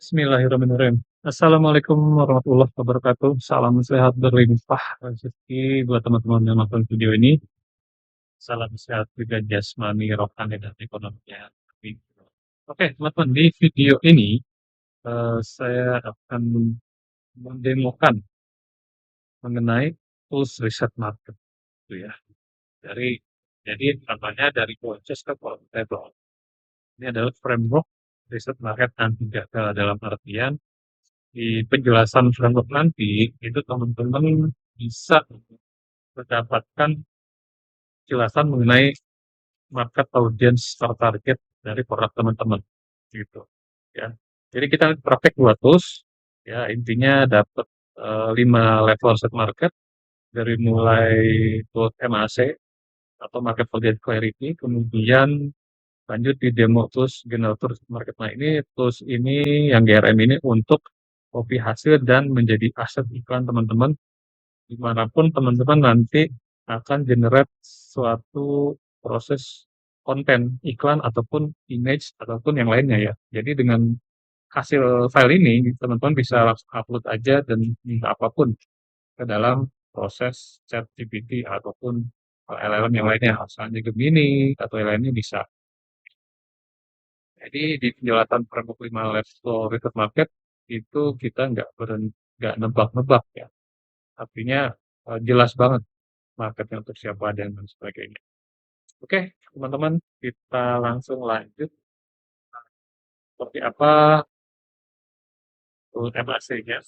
Bismillahirrahmanirrahim. Assalamualaikum warahmatullahi wabarakatuh. Salam sehat berlimpah rezeki buat teman-teman yang nonton video ini. Salam sehat juga jasmani, rohani, dan ekonominya. Amin. Oke, teman-teman, di video ini saya akan mendemokan mengenai tools riset market, gitu ya. Jadi namanya dari proses ke portable. Ini adalah framework riset market anti gagal dalam artian di penjelasan framework nanti, itu teman-teman bisa mendapatkan penjelasan mengenai market audience target dari produk teman-teman, gitu ya. Jadi kita praktek 2 tools, ya intinya dapat 5 level set market, dari mulai tools MAC atau Market Audience Clarity, kemudian lanjut di demo tools generator market. Nah ini tools ini yang GRM ini untuk copy hasil dan menjadi aset iklan teman-teman dimanapun teman-teman nanti akan generate suatu proses konten iklan ataupun image ataupun yang lainnya ya. Jadi dengan hasil file ini teman-teman bisa langsung upload aja dan minta apapun ke dalam proses ChatGPT ataupun LLM yang lainnya, misalnya Gemini atau yang lainnya bisa. Jadi di penjelasan framework 5 level riset market itu kita nggak nebak-nebak ya. Artinya jelas banget marketnya untuk siapa dan sebagainya. Oke, teman-teman, kita langsung lanjut. Seperti apa tools MAC-nya?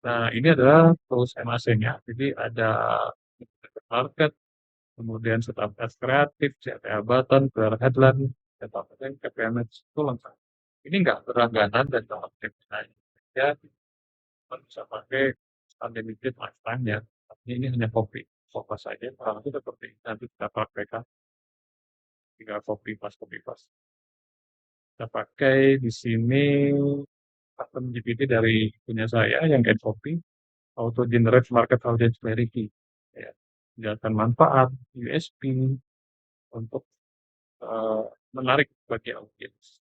Nah, ini adalah tools MAC-nya. Jadi ada market, kemudian setup ads kreatif, CTA button, clear headline, data marketing, KPI match, itu lengkap. Ini nggak berlangganan dan nggak optimasi. Ya, teman bisa pakai unlimited lifetime ya. Tapi ini hanya copy. Fokus saja, kalau itu seperti nanti kita praktekkan. Tinggal copy paste. Kita pakai di sini custom GPT dari punya saya yang get copy, auto generate market audience clarity. Ya, menjelaskan manfaat, USP untuk menarik bagi audiens.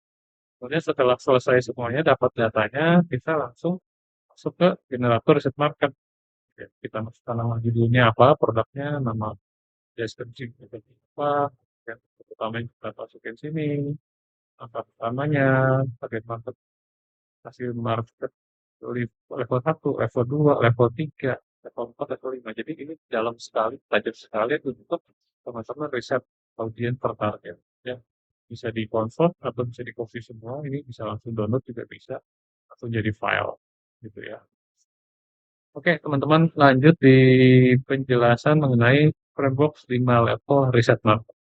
Kemudian setelah selesai semuanya, dapat datanya, kita langsung masuk ke generator riset market. Ya, kita masukkan nama judulnya apa, produknya, nama deskripsi apa, yang pertama yang kita masukin sini, angka pertamanya, target market, hasil market, level 1, level 2, level 3, level 4, level 5. Jadi ini dalam sekali, tajam sekali untuk teman-teman riset audiens tertarget. Ya. Bisa di-convert atau bisa di-copy semua, ini bisa langsung download juga bisa, langsung jadi file, gitu ya. Oke, teman-teman, lanjut di penjelasan mengenai framework 5 level riset market.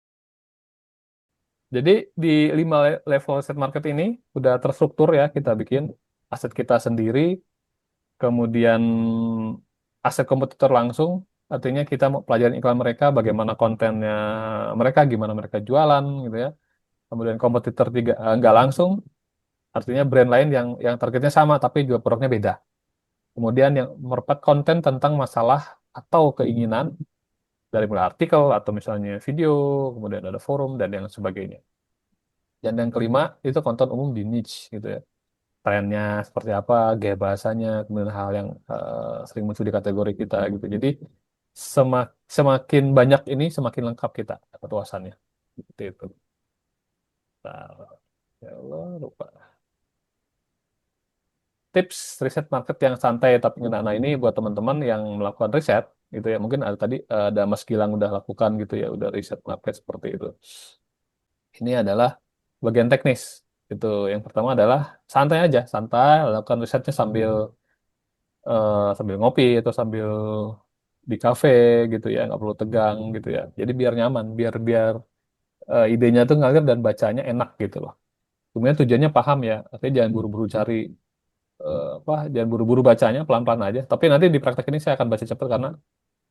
Jadi di 5 level set market ini udah terstruktur ya, kita bikin aset kita sendiri, kemudian aset kompetitor langsung, artinya kita mau pelajarin iklan mereka, bagaimana kontennya mereka, gimana mereka jualan gitu ya. Kemudian kompetitor tiga nggak langsung, artinya brand lain yang targetnya sama tapi juga produknya beda. Kemudian yang merupakan konten tentang masalah atau keinginan dari mulai artikel atau misalnya video, kemudian ada forum dan yang sebagainya. Dan yang kelima itu konten umum di niche gitu ya. Trennya seperti apa, gaya bahasanya, kemudian hal yang sering muncul di kategori kita gitu. Jadi semakin banyak ini semakin lengkap kita kepuasannya. Seperti itu. Nah, ya Allah lupa. Tips riset market yang santai tapi ngena. Nah ini buat teman-teman yang melakukan riset gitu ya. Mungkin ada tadi ada Mas Gilang udah lakukan gitu ya, udah riset market seperti itu. Ini adalah bagian teknis. Itu yang pertama adalah santai aja, santai lakukan risetnya sambil ngopi atau sambil di kafe gitu ya, nggak perlu tegang gitu ya. Jadi biar nyaman, biar biar idenya tuh ngalir dan bacanya enak gitu loh. Kemudian tujuannya paham ya, artinya jangan buru-buru cari jangan buru-buru bacanya, pelan-pelan aja. Tapi nanti di praktek ini saya akan baca cepat karena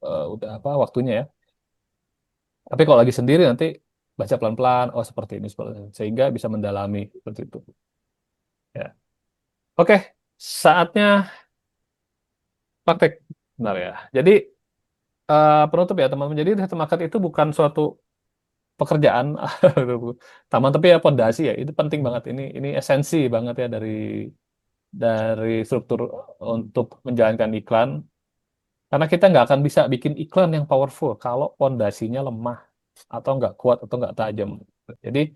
udah waktunya ya. Tapi kalau lagi sendiri nanti baca pelan-pelan, oh seperti ini, sehingga bisa mendalami seperti itu. Ya. Oke, saatnya praktek. Benar ya. Jadi penutup ya teman-teman. Jadi data market itu bukan suatu pekerjaan taman tapi ya pondasi ya. Itu penting banget. Ini esensi banget ya dari dari struktur untuk menjalankan iklan. Karena kita nggak akan bisa bikin iklan yang powerful kalau pondasinya lemah atau nggak kuat atau nggak tajam. Jadi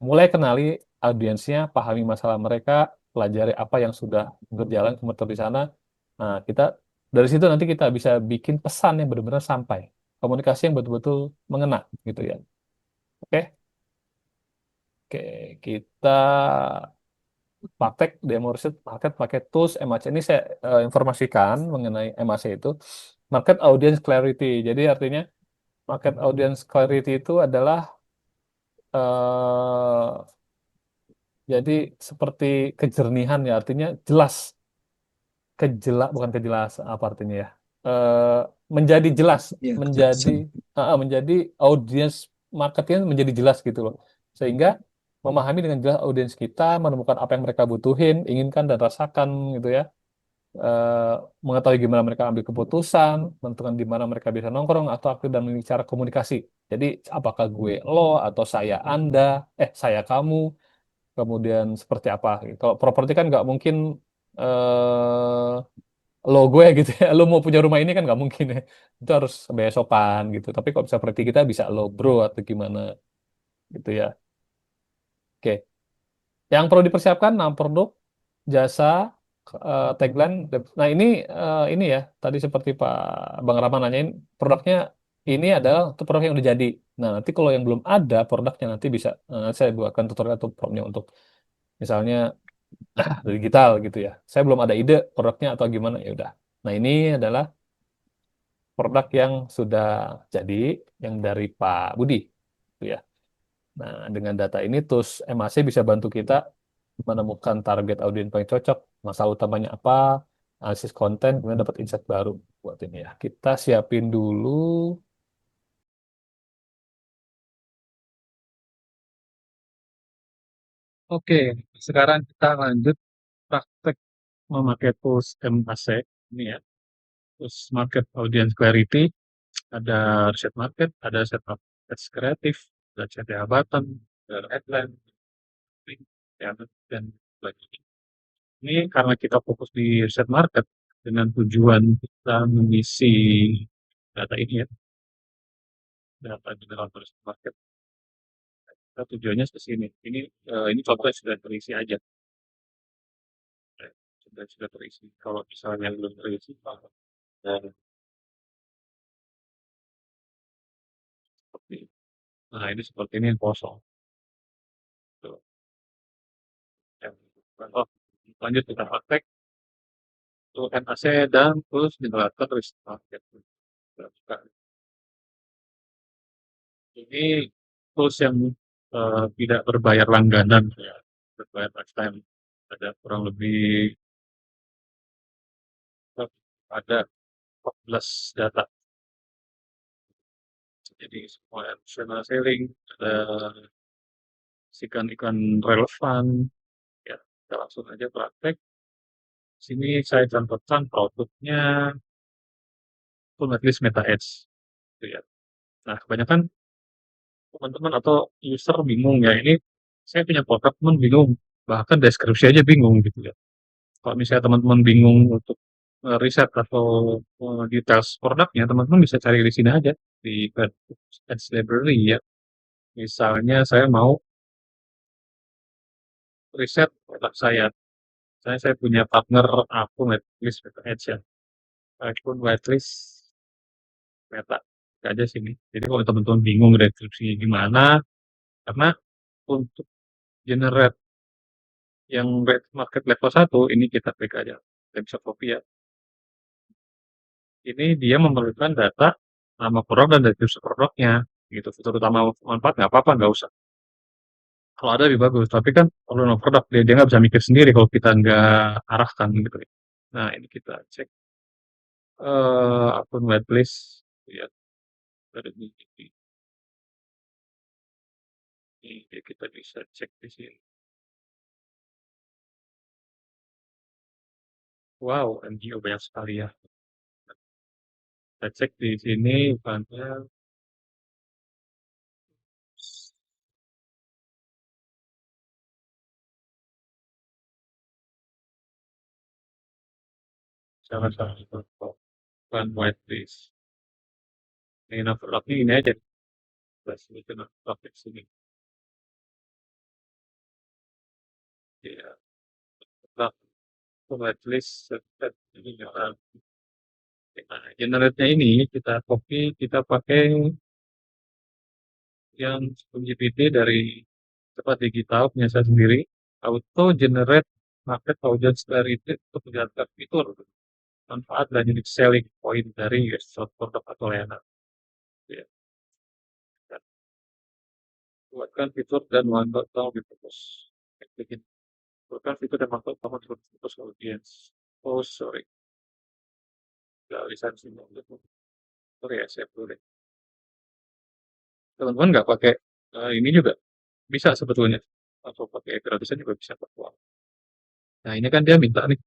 mulai kenali audiensnya, pahami masalah mereka, pelajari apa yang sudah berjalan kemudian di sana. Nah, kita dari situ nanti kita bisa bikin pesan yang benar-benar sampai, komunikasi yang betul-betul mengena gitu ya. Oke, oke, kita praktek demo riset market pakai tools MAC. Ini saya informasikan mengenai MAC itu market audience clarity. Jadi artinya market audience clarity itu adalah eh, jadi seperti kejernihan ya, artinya jelas, bukan kejelas apa artinya ya? Eh, menjadi jelas, Ya, menjadi kejelasan. menjadi audience marketnya menjadi jelas gitu loh. Sehingga memahami dengan jelas audiens kita, menemukan apa yang mereka butuhin, inginkan dan rasakan gitu ya. eh, Mengetahui gimana mereka ambil keputusan, menentukan di mana mereka bisa nongkrong atau aktif dan memiliki cara komunikasi. Jadi apakah gue lo atau saya Anda, saya kamu, kemudian seperti apa. Kalau properti kan nggak mungkin eh lo gue gitu ya, lo mau punya rumah ini kan nggak mungkin ya. Itu harus besokan gitu. Tapi kalau bisa seperti kita bisa lo bro atau gimana gitu ya. Oke, yang perlu dipersiapkan 6 produk, jasa, tagline. Nah ini ya tadi seperti Pak Bang Rahman nanyain produknya ini adalah itu produk yang udah jadi. Nah nanti kalau yang belum ada produknya nanti bisa saya buatkan tutorial atau promnya untuk misalnya digital gitu ya. Saya belum ada ide produknya atau gimana ya udah. Nah ini adalah produk yang sudah jadi yang dari Pak Budi, gitu ya. Nah dengan data ini terus MAC bisa bantu kita menemukan target audiens paling cocok, masalah utamanya apa, analisis konten, kemudian dapat insight baru buat ini ya. Kita siapin dulu. Oke, sekarang kita lanjut praktek memakai tools MAC ini ya. Terus market audience clarity, ada riset market, ada setup ads kreatif, ada CTA button, ada headline, link, ya, dan sebagainya. Ini karena kita fokus di riset market dengan tujuan kita mengisi data ini ya, data general riset market. Kita tujuannya ke sini. Ini contoh yang sudah terisi aja. Ya, sudah terisi. Kalau misalnya belum terisi, dan seperti nah ini seperti ini yang kosong. Tuh. Ya. Oh, lanjut kita praktek tuh NAC dan terus generator risk market. Kita buka. Ini tools yang tidak berbayar langganan, ya, berbayar lifetime. Ada kurang lebih ada 14 data. Jadi semua additional selling, ada iklan relevan, ya kita langsung aja praktek. Sini saya contohkan produknya full list meta ads, gitu ya. Nah kebanyakan teman-teman atau user bingung ya ini saya punya produk teman bingung bahkan deskripsi aja bingung gitu ya. Kalau misalnya teman-teman bingung untuk riset atau details produknya, teman-teman bisa cari di sini aja di Ads Library ya. Misalnya saya mau riset produk saya. Saya punya partner akun whitelist Meta Ads ya. Akun whitelist Meta. Buka aja sini. Jadi kalau teman-teman bingung deskripsinya gimana, karena untuk generate yang market level 1 ini kita klik aja. Kita bisa copy ya. Ini dia memerlukan data nama produk dan deskripsi produknya gitu. Fitur utama manfaat nggak apa-apa, nggak usah. Kalau ada lebih bagus, tapi kan kalau nama produk dia nggak bisa mikir sendiri kalau kita nggak arahkan gitu. Nah ini kita cek akun whitelist, lihat dari ini kita bisa cek di sini. Wow, NGO banyak sekali ya. Kita cek di sini bukannya salah satu bukan whitelist. Ini produk ini aja, plus itu produk sini. Ya, produk whitelist set ini orang. Nah, generate-nya ini kita copy, kita pakai yang GPT dari cepat digital punya saya sendiri, auto generate market audience clarity untuk menjalankan fitur manfaat dan unique selling point dari suatu produk atau layanan. Ya, buatkan fitur dan mantau tahu di fokus. Bikin buatkan fitur dan mantau tahu di fokus audience. Oh sorry, nggak lisensi itu. Sorry ya, saya perlu deh. Teman-teman nggak pakai ini juga bisa sebetulnya, atau pakai gratisan juga bisa pakai. Nah ini kan dia minta nih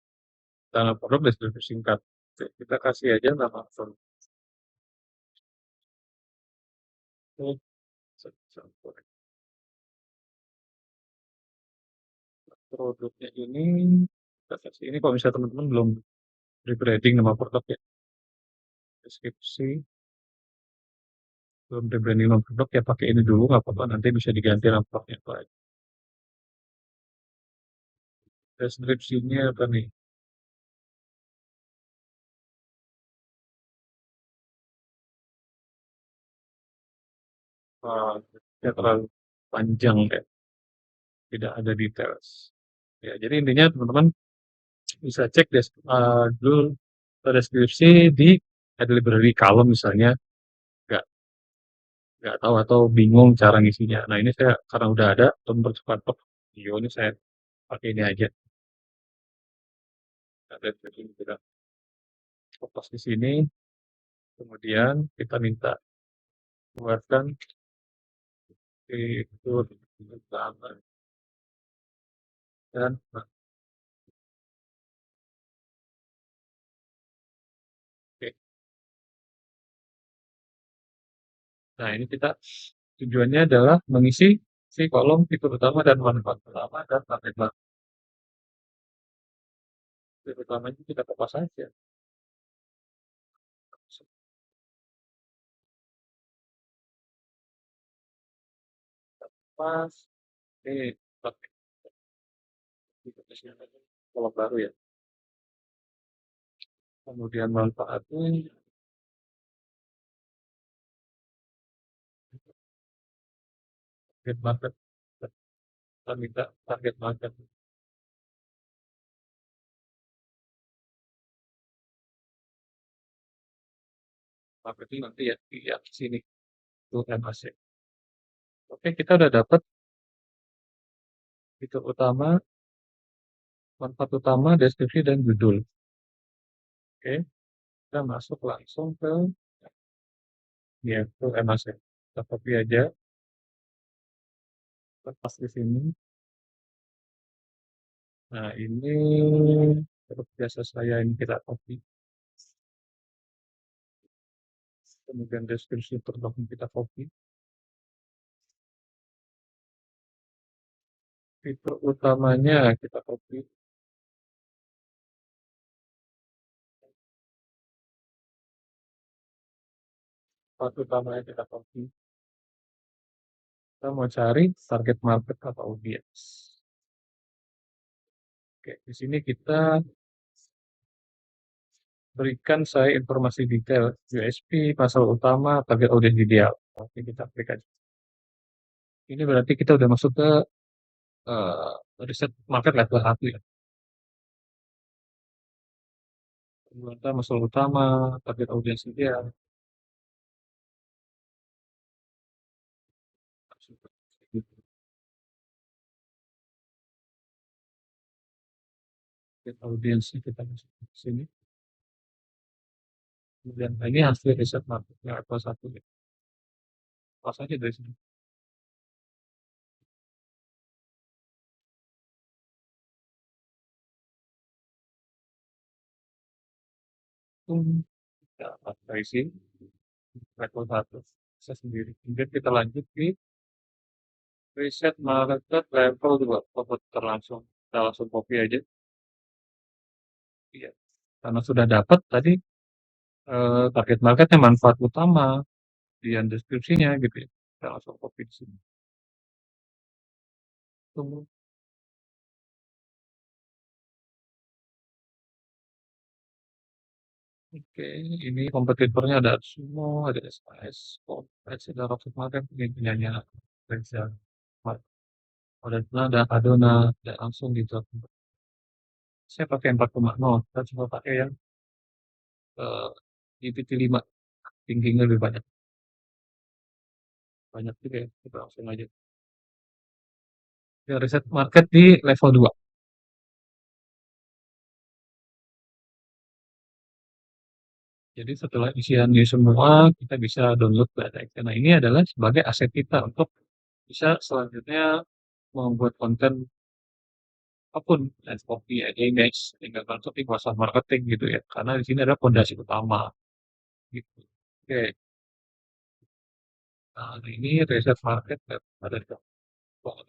nama produk deskripsi singkat. Oke, kita kasih aja nama produknya ini. Kita kasih ini kalau misalnya teman-teman belum rebranding nama produk ya, deskripsi belum rebranding nama produk ya pakai ini dulu nggak apa-apa, nanti bisa diganti nama produknya apa aja. Deskripsinya apa nih? Ya terlalu panjang ya, tidak ada details. Ya, jadi intinya teman-teman bisa cek dulu deskripsi di ada library kalau misalnya nggak nggak tahu atau bingung cara ngisinya. Nah ini saya karena udah ada untuk mempercepat video ini saya pakai ini aja. Ada ini kita fokus di sini, kemudian kita minta buatkan fitur utama dan oke. Nah ini kita tujuannya adalah mengisi si kolom fitur utama dan manfaat utama dan target market. Fitur utamanya kita kopas saja. Pas, ini pakai kolom baru ya. Kemudian manfaatnya target market. Kita minta target market. Marketing nanti ya di sini tuh MAC. Oke, kita udah dapat fitur utama, manfaat utama, deskripsi dan judul. Oke, kita masuk langsung ke ya ke MAC. Kita copy aja, lepas di sini. Nah, ini seperti biasa saya ini kita copy. Kemudian deskripsi produknya kita copy. Fitur utamanya kita copy. Manfaat utamanya kita copy. Kita mau cari target market atau audience. Oke, di sini kita berikan saya informasi detail USP, masalah utama, target audiens ideal. Oke, kita klik aja. Ini berarti kita udah masuk ke riset market level 1 ya. Ternyata masalah utama, target audiens ideal. Target audiensnya kita masuk ke sini. Kemudian ini hasil riset marketnya level 1 ya. Pas aja dari sini. Kita isi level 1 bisa sendiri. Kemudian kita lanjut di riset market level 2 komputer langsung. Kita langsung copy aja. Iya. karena sudah dapat tadi target marketnya, manfaat utama, di deskripsinya gitu ya. Kita langsung copy di sini. Tunggu. Oke, ini kompetitornya ada Sumo, ada SKS, Kompet, ada Rocket Market, ini punyanya Reza. Ada Adona, ada langsung gitu. Saya pakai 4,0, kita coba pakai yang eh, GPT-5, tingginya lebih banyak. Banyak juga ya, kita langsung aja. Ya, riset market di level 2. Jadi setelah isian ini semua, kita bisa download data Excel. Nah, ini adalah sebagai aset kita untuk bisa selanjutnya membuat konten apapun, dan copy, ada image, tinggal masuk di pasar marketing gitu ya. Karena di sini ada fondasi utama gitu. Oke, nah ini riset market ada di bawah.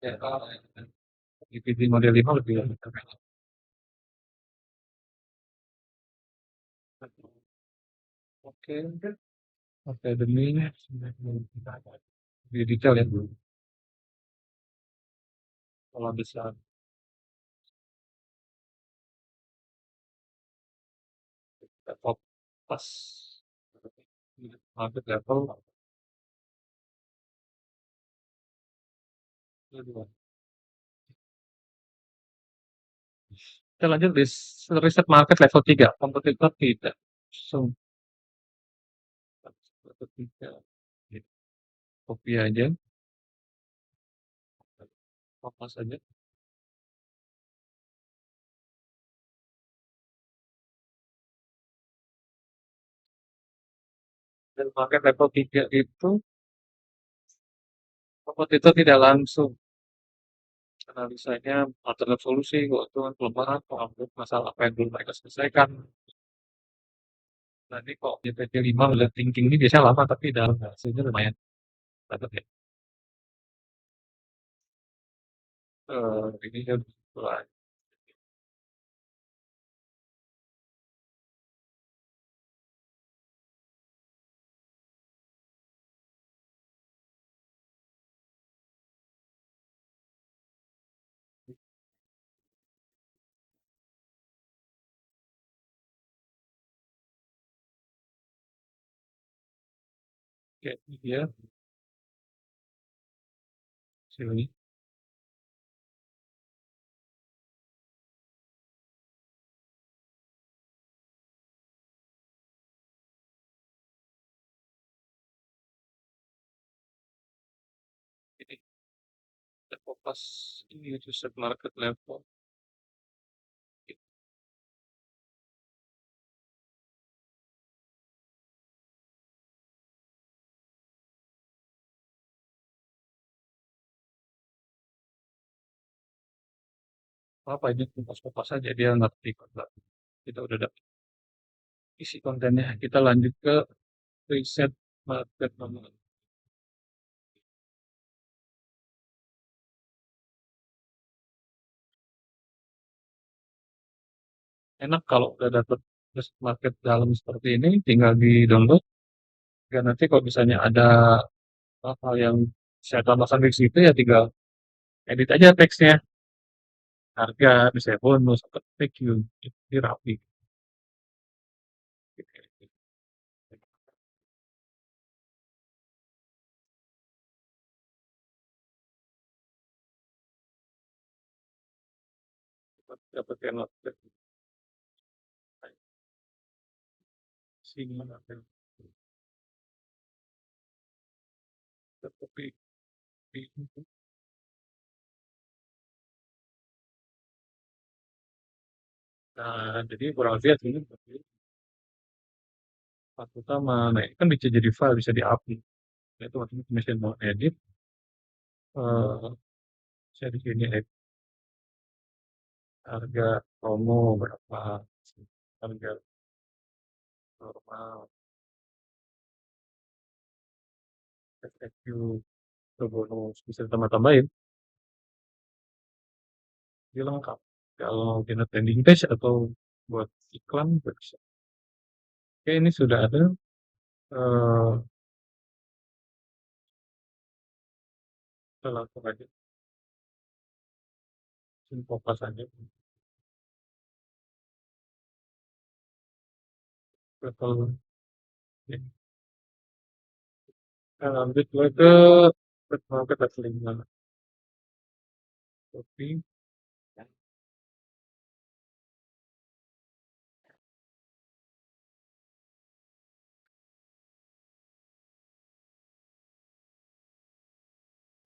Ya, GPT model 5 lebih oke, oke demi di detail ya dulu. Kalau bisa level pas market level kedua. Kita lanjut di riset market level 3, kompetitor tidak. So, level 3. Copy aja, apa saja. Dan market level 3 itu kompetitor tidak langsung analisanya alternatif solusi, keuntungan, kelemahan, konflik, masalah apa yang belum mereka selesaikan. Nanti kok GPT-5 melihat thinking ini biasanya lama, tapi dalam hasilnya lumayan dapat ya. Ini kan mulai. Oke, ini dia hasilnya. Ini kita fokus ini riset market level. Apa ini fokus saja dia ngerti kok. Kita udah dapat isi kontennya. Kita lanjut ke riset market nomor. Enak kalau udah dapat riset market dalam seperti ini, tinggal di download. Dan nanti kalau misalnya ada hal yang saya tambahkan di situ ya tinggal edit aja teksnya, harga, misalnya bonus, atau thank you, jadi rapi. Dapatkan notifikasi sini, tapi nah jadi kurang lebih ini part utama. Nah ini kan bisa jadi file, bisa di-upload. Nah, itu waktu mesin mau edit, saya di sini edit harga promo berapa, harga normal, FAQ, ke bonus, bisa tambah-tambahin. Jadi lengkap. Kalau bikin landing page atau buat iklan juga bisa. Oke, ini sudah ada. eh Kita langsung aja, info pas aja. Level ini. Kita lanjut gue ke market level 5. Tapi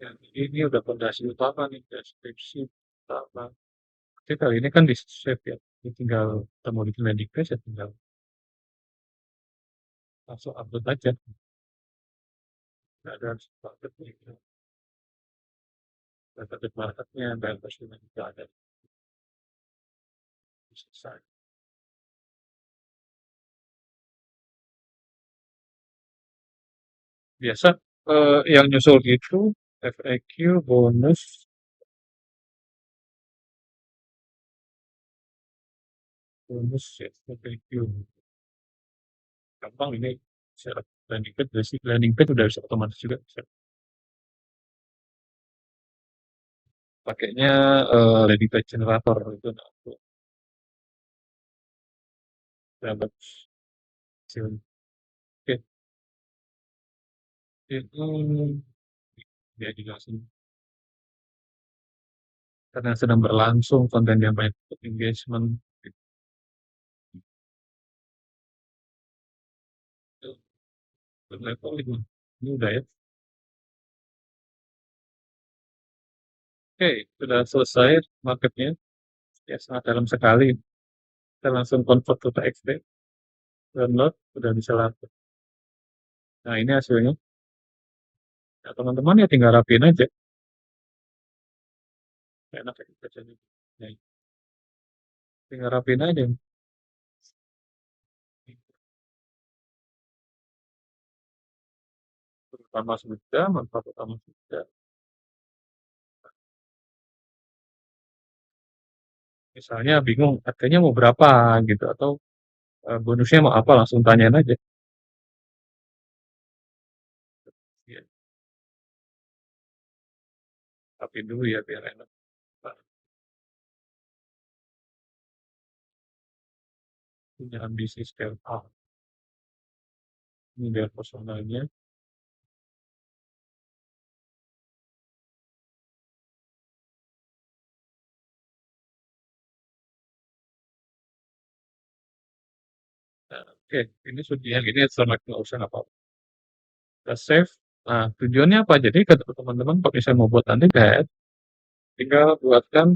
yang ini udah fondasi utama nih, deskripsi utama. Tapi kali ini kan di save ya. Ini tinggal kita mau bikin landing page ya tinggal langsung upload aja. Nggak ada harus marketnya, target marketnya, dan postingan juga ada. Selesai. Biasa yang nyusul gitu FAQ, bonus, bonus ya FAQ. Gampang ini syarat landing page, basic landing page udah bisa otomatis juga. Bisa. Pakainya landing page generator itu nah, tuh, udah bagus. Hasilnya. Oke, itu dia jelasin karena sedang berlangsung konten yang banyak engagement itu level 5. Ini udah ya. Oke, sudah selesai marketnya. Ya, sangat dalam sekali. Kita langsung convert ke TXT, download, udah bisa langsung. Nah, ini hasilnya. Nah, teman-teman ya tinggal rapiin aja. Enak ya bacanya. Nah, tinggal rapiin aja. Utama sudah, manfaat utama sudah. Misalnya bingung, harganya mau berapa gitu, atau bonusnya mau apa, langsung tanyain aja. Ya, rapiin dulu ya biar enak. Nah, punya ambisi scale up. Ini biar personalnya. Nah, oke, ini sudah yang ini selama nggak usah apa-apa. Kita save. Nah, tujuannya apa? Jadi kata teman-teman, kalau misalnya mau buat landing page, tinggal buatkan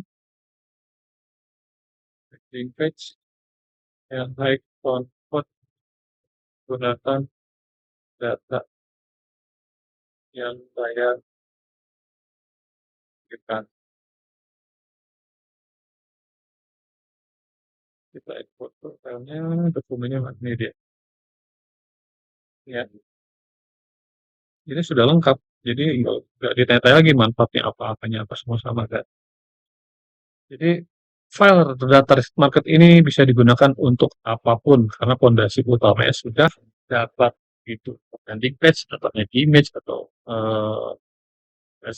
landing page yang high convert gunakan data yang saya berikan. Kita export ke filenya, dokumennya ini dia. Ya, ini sudah lengkap. Jadi nggak ditanya lagi manfaatnya apa-apanya apa semua sama kan. Jadi file data risk market ini bisa digunakan untuk apapun karena fondasi utamanya sudah dapat itu landing page, dapatnya image atau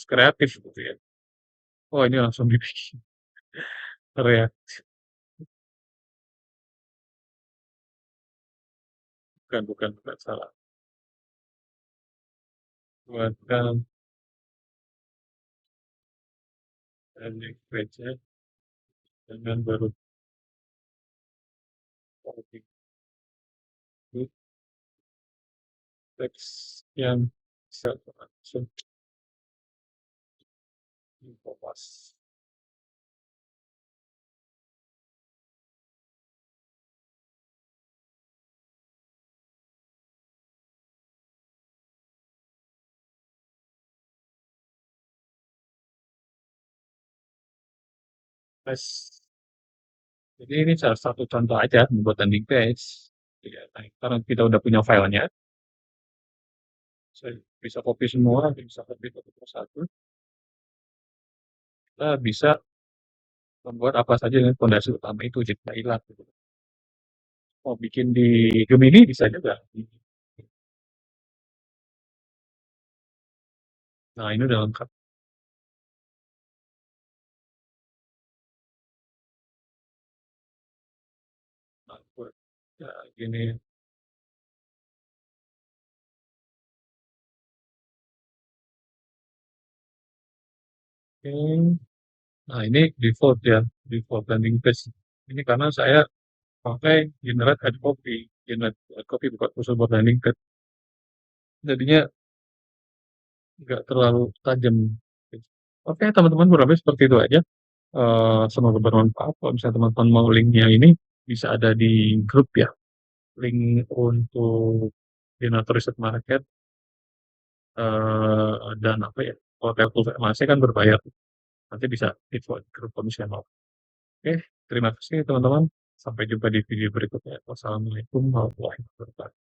kreatif gitu ya. Oh ini langsung dibikin reaksi. Bukan salah. Buatkan landing page-nya dengan baru teks yang bisa langsung dikopas. Tes. Jadi ini salah satu contoh aja membuat landing page. Ya, nah, karena kita udah punya filenya, saya bisa copy semua, bisa copy satu persatu. Kita bisa membuat apa saja dengan fondasi utama itu jadi nggak hilang gitu. Mau bikin di Gemini bisa juga. Nah, ini udah lengkap. Nah, ya, gini. Oke. Nah, ini default ya, default landing page. Ini karena saya pakai generate ad copy, generate ad copy bukan khusus buat landing page. Jadinya nggak terlalu tajam. Oke, teman-teman, kurang lebih seperti itu aja. Semoga bermanfaat. Kalau misalnya teman-teman mau linknya ini bisa ada di grup ya. Link untuk generator riset market dan apa ya? Kalau Telkom masih kan berbayar. Nanti bisa info di grup komisional. Oke, terima kasih teman-teman. Sampai jumpa di video berikutnya. Wassalamualaikum warahmatullahi wabarakatuh.